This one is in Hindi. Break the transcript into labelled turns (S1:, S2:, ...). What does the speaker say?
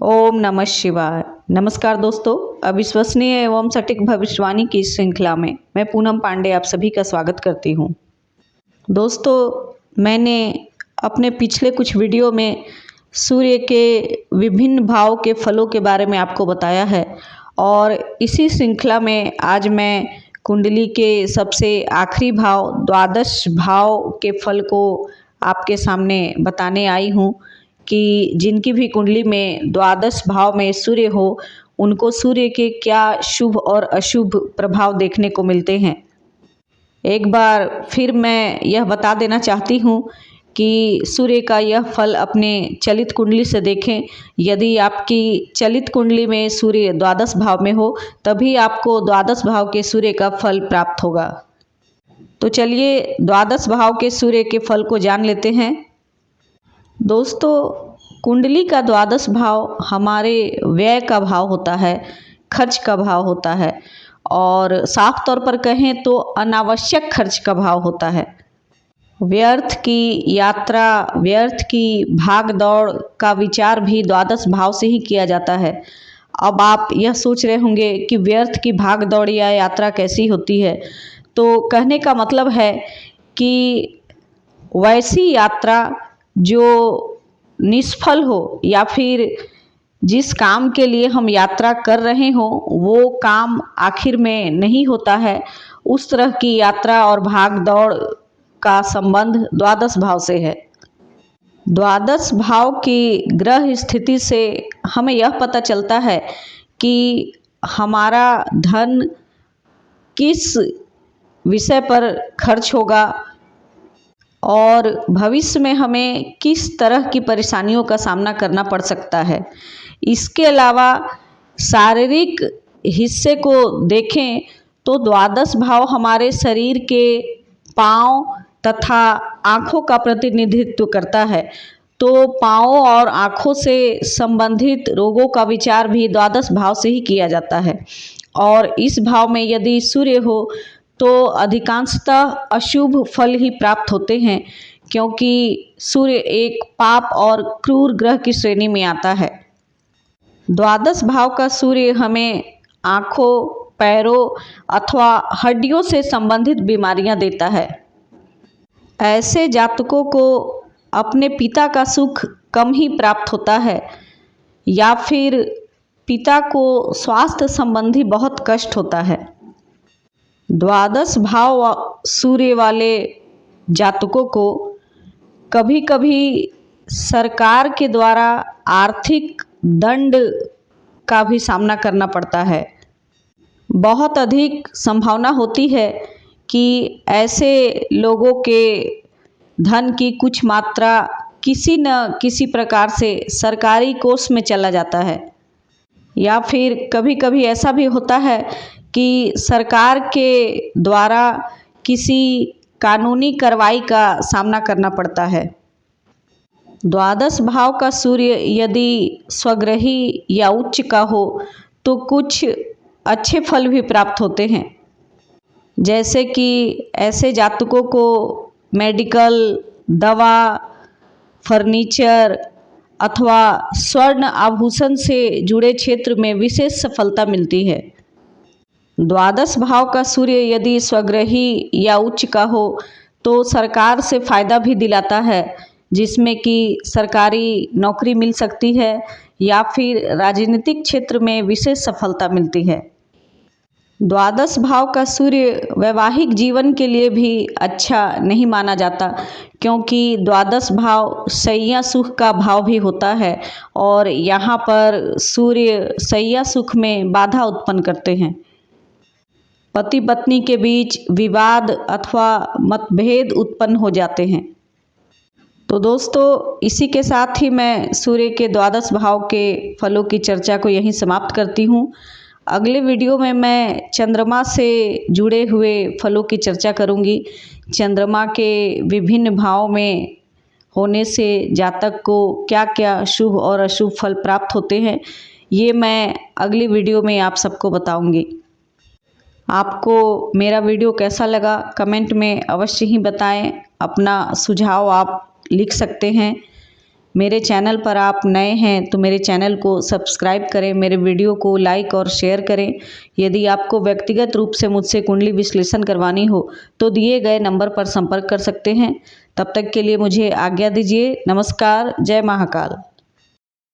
S1: ओम नमः शिवाय। नमस्कार दोस्तों, अविश्वसनीय एवं सटीक भविष्यवाणी की इस श्रृंखला में मैं पूनम पांडे आप सभी का स्वागत करती हूँ। दोस्तों, मैंने अपने पिछले कुछ वीडियो में सूर्य के विभिन्न भाव के फलों के बारे में आपको बताया है और इसी श्रृंखला में आज मैं कुंडली के सबसे आखिरी भाव द्वादश भाव के फल को आपके सामने बताने आई हूँ कि जिनकी भी कुंडली में द्वादश भाव में सूर्य हो उनको सूर्य के क्या शुभ और अशुभ प्रभाव देखने को मिलते हैं। एक बार फिर मैं यह बता देना चाहती हूँ कि सूर्य का यह फल अपने चलित कुंडली से देखें। यदि आपकी चलित कुंडली में सूर्य द्वादश भाव में हो तभी आपको द्वादश भाव के सूर्य का फल प्राप्त होगा। तो चलिए द्वादश भाव के सूर्य के फल को जान लेते हैं। दोस्तों, कुंडली का द्वादश भाव हमारे व्यय का भाव होता है, खर्च का भाव होता है और साफ तौर पर कहें तो अनावश्यक खर्च का भाव होता है। व्यर्थ की यात्रा, व्यर्थ की भाग दौड़ का विचार भी द्वादश भाव से ही किया जाता है। अब आप यह सोच रहे होंगे कि व्यर्थ की भाग दौड़ या यात्रा कैसी होती है, तो कहने का मतलब है कि वैसी यात्रा जो निष्फल हो या फिर जिस काम के लिए हम यात्रा कर रहे हो वो काम आखिर में नहीं होता है, उस तरह की यात्रा और भाग दौड़ का संबंध द्वादश भाव से है। द्वादश भाव की ग्रह स्थिति से हमें यह पता चलता है कि हमारा धन किस विषय पर खर्च होगा और भविष्य में हमें किस तरह की परेशानियों का सामना करना पड़ सकता है। इसके अलावा शारीरिक हिस्से को देखें तो द्वादश भाव हमारे शरीर के पाँव तथा आँखों का प्रतिनिधित्व करता है। तो पाँव और आँखों से संबंधित रोगों का विचार भी द्वादश भाव से ही किया जाता है और इस भाव में यदि सूर्य हो तो अधिकांशतः अशुभ फल ही प्राप्त होते हैं, क्योंकि सूर्य एक पाप और क्रूर ग्रह की श्रेणी में आता है। द्वादश भाव का सूर्य हमें आँखों, पैरों अथवा हड्डियों से संबंधित बीमारियां देता है। ऐसे जातकों को अपने पिता का सुख कम ही प्राप्त होता है या फिर पिता को स्वास्थ्य संबंधी बहुत कष्ट होता है। द्वादश भाव सूर्य वाले जातकों को कभी कभी सरकार के द्वारा आर्थिक दंड का भी सामना करना पड़ता है। बहुत अधिक संभावना होती है कि ऐसे लोगों के धन की कुछ मात्रा किसी न किसी प्रकार से सरकारी कोष में चला जाता है या फिर कभी कभी ऐसा भी होता है कि सरकार के द्वारा किसी कानूनी कार्रवाई का सामना करना पड़ता है। द्वादश भाव का सूर्य यदि स्वग्रही या उच्च का हो तो कुछ अच्छे फल भी प्राप्त होते हैं, जैसे कि ऐसे जातकों को मेडिकल, दवा, फर्नीचर अथवा स्वर्ण आभूषण से जुड़े क्षेत्र में विशेष सफलता मिलती है। द्वादश भाव का सूर्य यदि स्वग्रही या उच्च का हो तो सरकार से फायदा भी दिलाता है, जिसमें कि सरकारी नौकरी मिल सकती है या फिर राजनीतिक क्षेत्र में विशेष सफलता मिलती है। द्वादश भाव का सूर्य वैवाहिक जीवन के लिए भी अच्छा नहीं माना जाता, क्योंकि द्वादश भाव शैया सुख का भाव भी होता है और यहाँ पर सूर्य शैया सुख में बाधा उत्पन्न करते हैं। पति पत्नी के बीच विवाद अथवा मतभेद उत्पन्न हो जाते हैं। तो दोस्तों, इसी के साथ ही मैं सूर्य के द्वादश भाव के फलों की चर्चा को यहीं समाप्त करती हूँ। अगले वीडियो में मैं चंद्रमा से जुड़े हुए फलों की चर्चा करूँगी। चंद्रमा के विभिन्न भाव में होने से जातक को क्या क्या शुभ और अशुभ फल प्राप्त होते हैं, ये मैं अगली वीडियो में आप सबको बताऊँगी। आपको मेरा वीडियो कैसा लगा कमेंट में अवश्य ही बताएं। अपना सुझाव आप लिख सकते हैं। मेरे चैनल पर आप नए हैं तो मेरे चैनल को सब्सक्राइब करें, मेरे वीडियो को लाइक और शेयर करें। यदि आपको व्यक्तिगत रूप से मुझसे कुंडली विश्लेषण करवानी हो तो दिए गए नंबर पर संपर्क कर सकते हैं। तब तक के लिए मुझे आज्ञा दीजिए। नमस्कार। जय महाकाल।